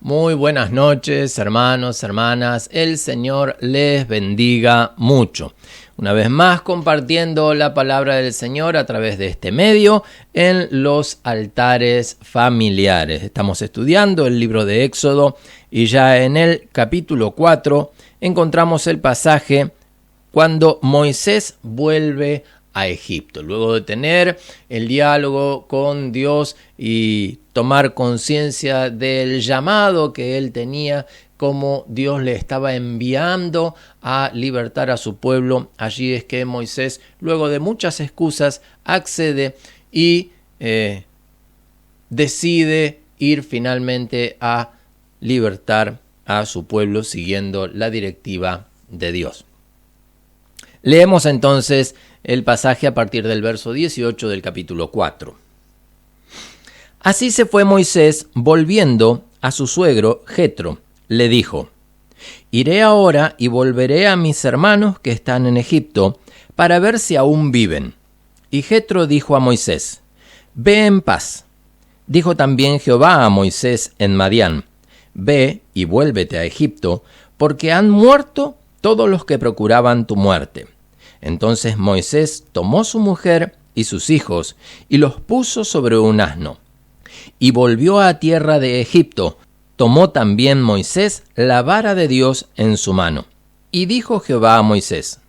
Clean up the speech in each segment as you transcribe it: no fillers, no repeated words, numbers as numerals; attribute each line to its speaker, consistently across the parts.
Speaker 1: Muy buenas noches, hermanos, hermanas. El Señor les bendiga mucho. Una vez más compartiendo la palabra del Señor a través de este medio en los altares familiares. Estamos estudiando el libro de Éxodo y ya en el capítulo 4 encontramos el pasaje cuando Moisés vuelve a Egipto. Luego de tener el diálogo con Dios y tomar conciencia del llamado que él tenía, como Dios le estaba enviando a libertar a su pueblo, allí es que Moisés, luego de muchas excusas, accede y decide ir finalmente a libertar a su pueblo siguiendo la directiva de Dios. Leemos entonces el pasaje a partir del verso 18 del capítulo 4. Así se fue Moisés, volviendo a su suegro Jetro. Le dijo: Iré ahora y volveré a mis hermanos que están en Egipto, para ver si aún viven. Y Jetro dijo a Moisés: Ve en paz. Dijo también Jehová a Moisés en Madián: Ve y vuélvete a Egipto, porque han muerto todos los que procuraban tu muerte. Entonces Moisés tomó su mujer y sus hijos, y los puso sobre un asno, y volvió a tierra de Egipto. Tomó también Moisés la vara de Dios en su mano. Y dijo Jehová a Moisés: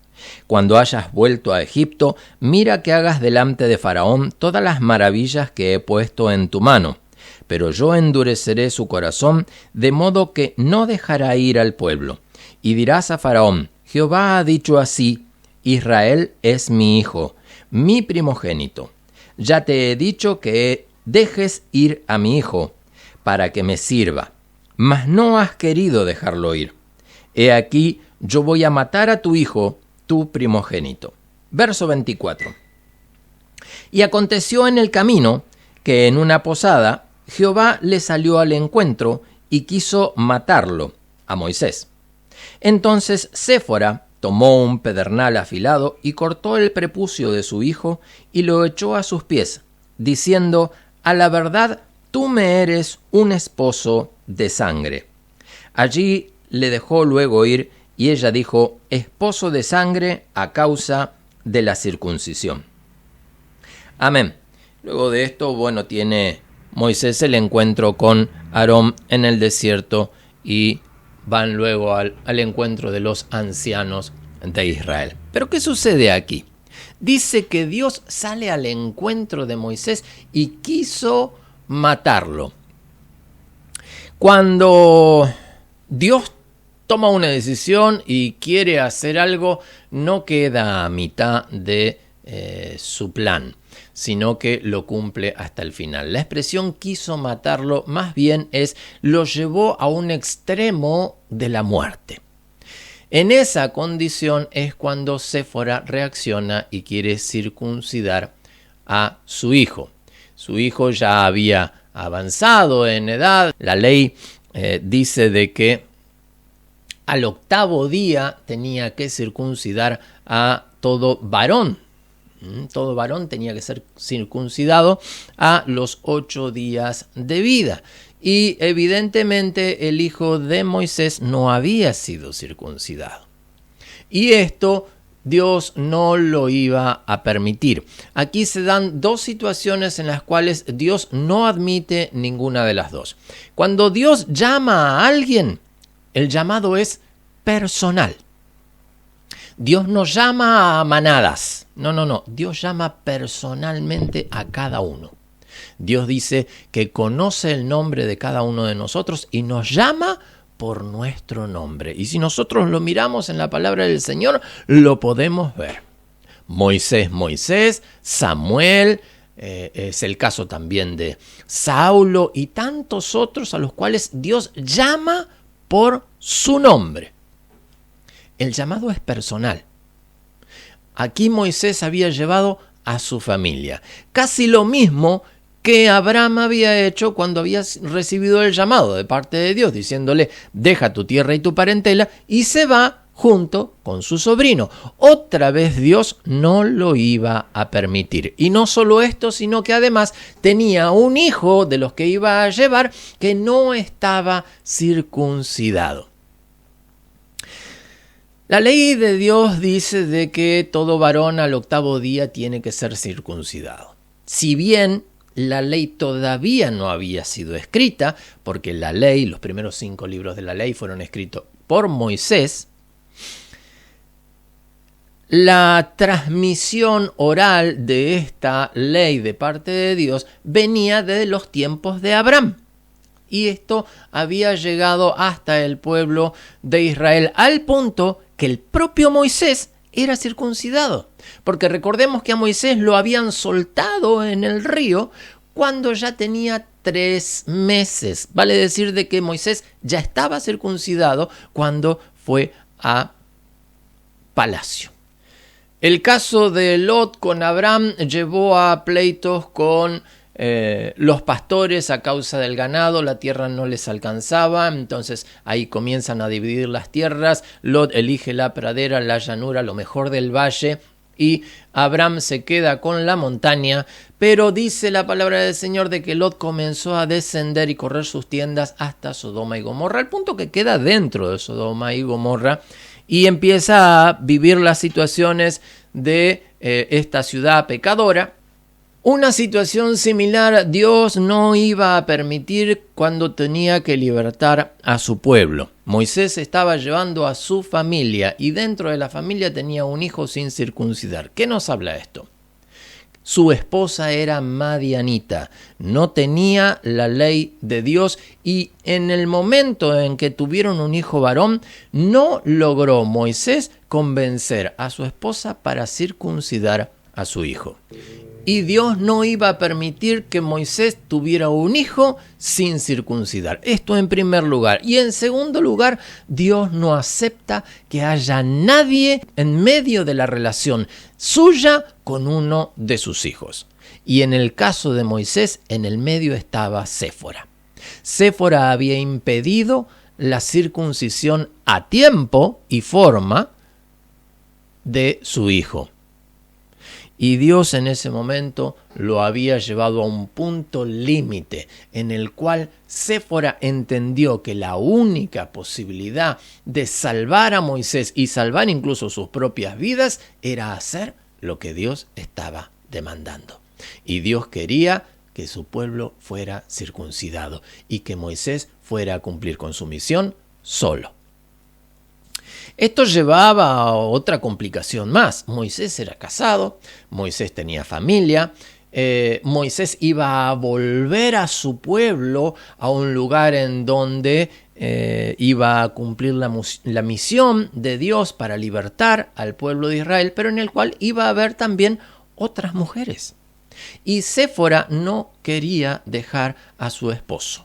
Speaker 1: Cuando hayas vuelto a Egipto, mira que hagas delante de Faraón todas las maravillas que he puesto en tu mano. Pero yo endureceré su corazón, de modo que no dejará ir al pueblo. Y dirás a Faraón: Jehová ha dicho así: Israel es mi hijo, mi primogénito. Ya te he dicho que dejes ir a mi hijo, para que me sirva. Mas no has querido dejarlo ir. He aquí, yo voy a matar a tu hijo, tu primogénito. Verso 24. Y aconteció en el camino que en una posada Jehová le salió al encuentro y quiso matarlo, a Moisés. Entonces Séfora tomó un pedernal afilado y cortó el prepucio de su hijo y lo echó a sus pies, diciendo: A la verdad, tú me eres un esposo de sangre. Allí le dejó luego ir, y ella dijo: esposo de sangre a causa de la circuncisión. Amén. Luego de esto, tiene Moisés el encuentro con Aarón en el desierto y van luego al encuentro de los ancianos de Israel. Pero ¿qué sucede aquí? Dice que Dios sale al encuentro de Moisés y quiso matarlo. Cuando Dios toma una decisión y quiere hacer algo, no queda a mitad de su plan, sino que lo cumple hasta el final. La expresión quiso matarlo más bien es lo llevó a un extremo de la muerte. En esa condición es cuando Séfora reacciona y quiere circuncidar a su hijo. Su hijo ya había avanzado en edad. La ley dice de que al 8º día tenía que circuncidar a todo varón. Todo varón tenía que ser circuncidado a los 8 días de vida. Y evidentemente el hijo de Moisés no había sido circuncidado. Y esto Dios no lo iba a permitir. Aquí se dan dos situaciones en las cuales Dios no admite ninguna de las dos. Cuando Dios llama a alguien, el llamado es personal. Dios no llama a manadas. No. Dios llama personalmente a cada uno. Dios dice que conoce el nombre de cada uno de nosotros y nos llama por nuestro nombre. Y si nosotros lo miramos en la palabra del Señor, lo podemos ver. Moisés, Samuel, es el caso también de Saulo y tantos otros a los cuales Dios llama por su nombre. El llamado es personal. Aquí Moisés había llevado a su familia. Casi lo mismo que Abraham había hecho cuando había recibido el llamado de parte de Dios, diciéndole: deja tu tierra y tu parentela, y se va junto con su sobrino. Otra vez Dios no lo iba a permitir. Y no solo esto, sino que además tenía un hijo de los que iba a llevar que no estaba circuncidado. La ley de Dios dice de que todo varón al 8º día tiene que ser circuncidado. Si bien la ley todavía no había sido escrita, porque la ley, los primeros 5 libros de la ley fueron escritos por Moisés, la transmisión oral de esta ley de parte de Dios venía de los tiempos de Abraham. Y esto había llegado hasta el pueblo de Israel al punto que el propio Moisés era circuncidado. Porque recordemos que a Moisés lo habían soltado en el río cuando ya tenía 3 meses. Vale decir de que Moisés ya estaba circuncidado cuando fue a palacio. El caso de Lot con Abraham llevó a pleitos con los pastores a causa del ganado. La tierra no les alcanzaba, entonces ahí comienzan a dividir las tierras. Lot elige la pradera, la llanura, lo mejor del valle, y Abraham se queda con la montaña. Pero dice la palabra del Señor de que Lot comenzó a descender y correr sus tiendas hasta Sodoma y Gomorra, al punto que queda dentro de Sodoma y Gomorra y empieza a vivir las situaciones de esta ciudad pecadora. Una situación similar Dios no iba a permitir cuando tenía que libertar a su pueblo. Moisés estaba llevando a su familia y dentro de la familia tenía un hijo sin circuncidar. ¿Qué nos habla esto? Su esposa era madianita, no tenía la ley de Dios y en el momento en que tuvieron un hijo varón, no logró Moisés convencer a su esposa para circuncidar a su hijo. Y Dios no iba a permitir que Moisés tuviera un hijo sin circuncidar. Esto en primer lugar. Y en segundo lugar, Dios no acepta que haya nadie en medio de la relación suya con uno de sus hijos. Y en el caso de Moisés, en el medio estaba Séfora. Séfora había impedido la circuncisión a tiempo y forma de su hijo. Y Dios en ese momento lo había llevado a un punto límite en el cual Séfora entendió que la única posibilidad de salvar a Moisés y salvar incluso sus propias vidas era hacer lo que Dios estaba demandando. Y Dios quería que su pueblo fuera circuncidado y que Moisés fuera a cumplir con su misión solo. Esto llevaba a otra complicación más. Moisés era casado, Moisés tenía familia, Moisés iba a volver a su pueblo, a un lugar en donde iba a cumplir la misión de Dios para libertar al pueblo de Israel, pero en el cual iba a haber también otras mujeres. Y Séfora no quería dejar a su esposo.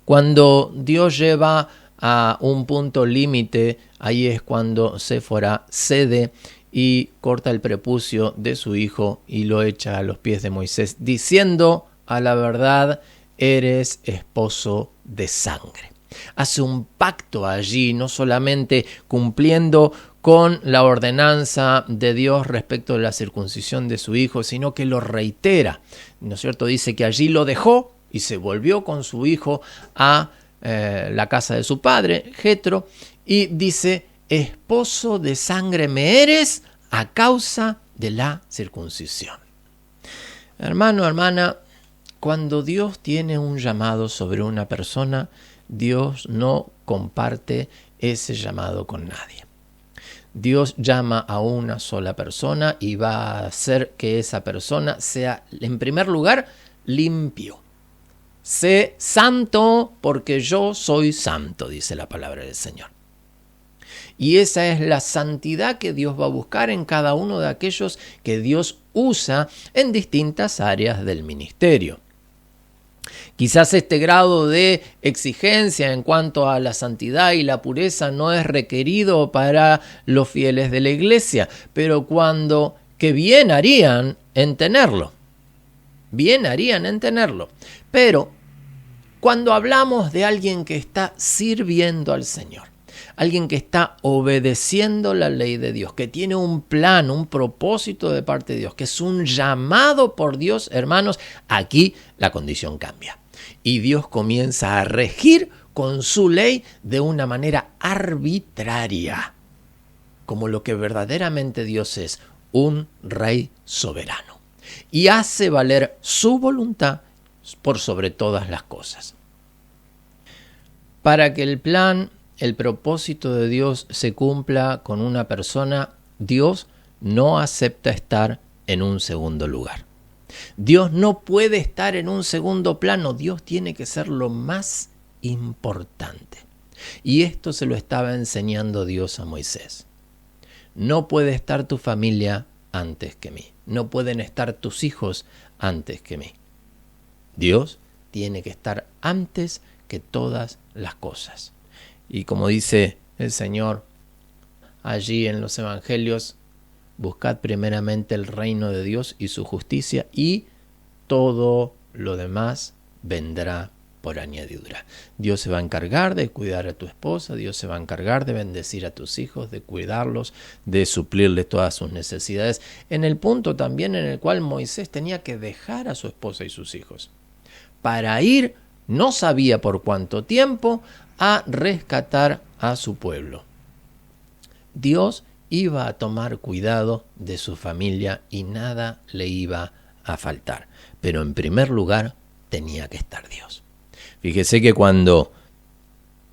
Speaker 1: Cuando Dios lleva a un punto límite, ahí es cuando Séfora cede y corta el prepucio de su hijo y lo echa a los pies de Moisés, diciendo: a la verdad, eres esposo de sangre. Hace un pacto allí, no solamente cumpliendo con la ordenanza de Dios respecto de la circuncisión de su hijo, sino que lo reitera, ¿no es cierto? Dice que allí lo dejó y se volvió con su hijo a la casa de su padre, Jetro, y dice: esposo de sangre me eres a causa de la circuncisión. Hermano, hermana, cuando Dios tiene un llamado sobre una persona, Dios no comparte ese llamado con nadie. Dios llama a una sola persona y va a hacer que esa persona sea, en primer lugar, limpio. Sé santo porque yo soy santo, dice la palabra del Señor. Y esa es la santidad que Dios va a buscar en cada uno de aquellos que Dios usa en distintas áreas del ministerio. Quizás este grado de exigencia en cuanto a la santidad y la pureza no es requerido para los fieles de la iglesia, pero que bien harían en tenerlo. Bien harían en tenerlo. Pero cuando hablamos de alguien que está sirviendo al Señor, alguien que está obedeciendo la ley de Dios, que tiene un plan, un propósito de parte de Dios, que es un llamado por Dios, hermanos, aquí la condición cambia. Y Dios comienza a regir con su ley de una manera arbitraria, como lo que verdaderamente Dios es, un rey soberano. Y hace valer su voluntad por sobre todas las cosas. Para que el plan, el propósito de Dios se cumpla con una persona, Dios no acepta estar en un segundo lugar. Dios no puede estar en un segundo plano, Dios tiene que ser lo más importante. Y esto se lo estaba enseñando Dios a Moisés. No puede estar tu familia antes que mí. No pueden estar tus hijos antes que mí. Dios tiene que estar antes que todas las cosas. Y como dice el Señor allí en los evangelios, buscad primeramente el reino de Dios y su justicia, y todo lo demás vendrá por añadidura. Dios se va a encargar de cuidar a tu esposa, Dios se va a encargar de bendecir a tus hijos, de cuidarlos, de suplirles todas sus necesidades, en el punto también en el cual Moisés tenía que dejar a su esposa y sus hijos para ir, no sabía por cuánto tiempo, a rescatar a su pueblo. Dios iba a tomar cuidado de su familia y nada le iba a faltar. Pero en primer lugar tenía que estar Dios. Fíjese que cuando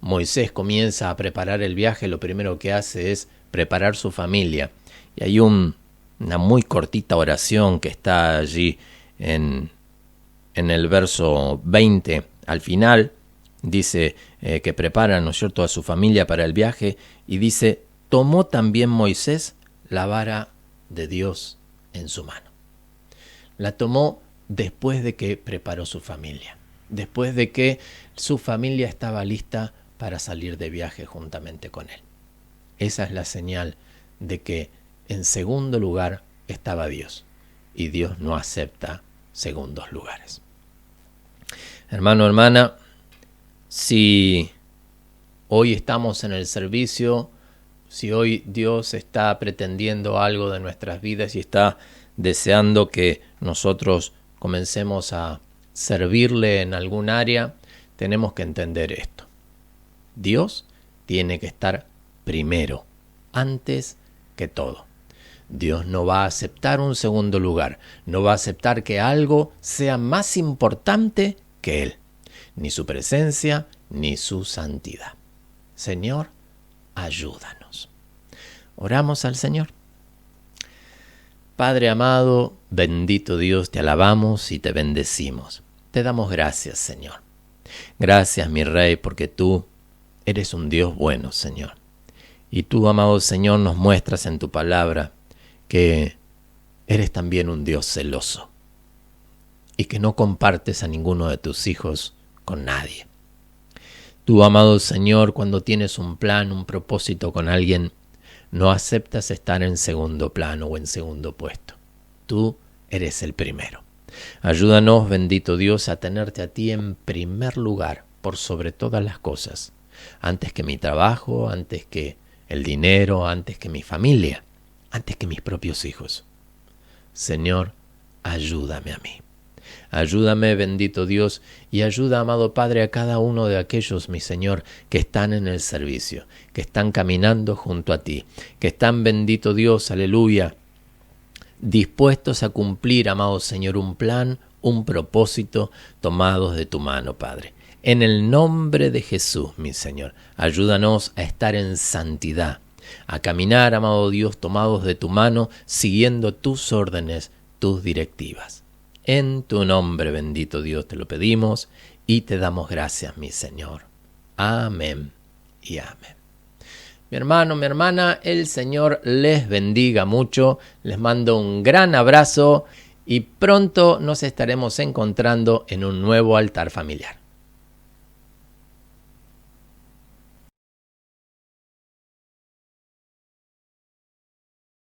Speaker 1: Moisés comienza a preparar el viaje, lo primero que hace es preparar su familia. Y hay una muy cortita oración que está allí en el verso 20. Al final dice que prepara, ¿no es cierto?, a su familia para el viaje, y dice: tomó también Moisés la vara de Dios en su mano. La tomó después de que preparó su familia, después de que su familia estaba lista para salir de viaje juntamente con él. Esa es la señal de que en segundo lugar estaba Dios, y Dios no acepta segundos lugares. Hermano, hermana, si hoy estamos en el servicio, si hoy Dios está pretendiendo algo de nuestras vidas y está deseando que nosotros comencemos a servirle en algún área, tenemos que entender esto. Dios tiene que estar primero, antes que todo. Dios no va a aceptar un segundo lugar, no va a aceptar que algo sea más importante que Él, ni su presencia, ni su santidad. Señor, ayúdanos. Oramos al Señor. Padre amado, bendito Dios, te alabamos y te bendecimos. Te damos gracias, Señor. Gracias, mi Rey, porque tú eres un Dios bueno, Señor. Y tú, amado Señor, nos muestras en tu palabra que eres también un Dios celoso y que no compartes a ninguno de tus hijos con nadie. Tú, amado Señor, cuando tienes un plan, un propósito con alguien, no aceptas estar en segundo plano o en segundo puesto. Tú eres el primero. Ayúdanos, bendito Dios, a tenerte a ti en primer lugar, por sobre todas las cosas, antes que mi trabajo, antes que el dinero, antes que mi familia, antes que mis propios hijos. Señor, ayúdame a mí. Ayúdame, bendito Dios, y ayuda, amado Padre, a cada uno de aquellos, mi Señor, que están en el servicio, que están caminando junto a ti, que están, bendito Dios, aleluya, dispuestos a cumplir, amado Señor, un plan, un propósito, tomados de tu mano, Padre. En el nombre de Jesús, mi Señor, ayúdanos a estar en santidad, a caminar, amado Dios, tomados de tu mano, siguiendo tus órdenes, tus directivas. En tu nombre, bendito Dios, te lo pedimos y te damos gracias, mi Señor. Amén y amén. Mi hermano, mi hermana, el Señor les bendiga mucho. Les mando un gran abrazo y pronto nos estaremos encontrando en un nuevo altar familiar.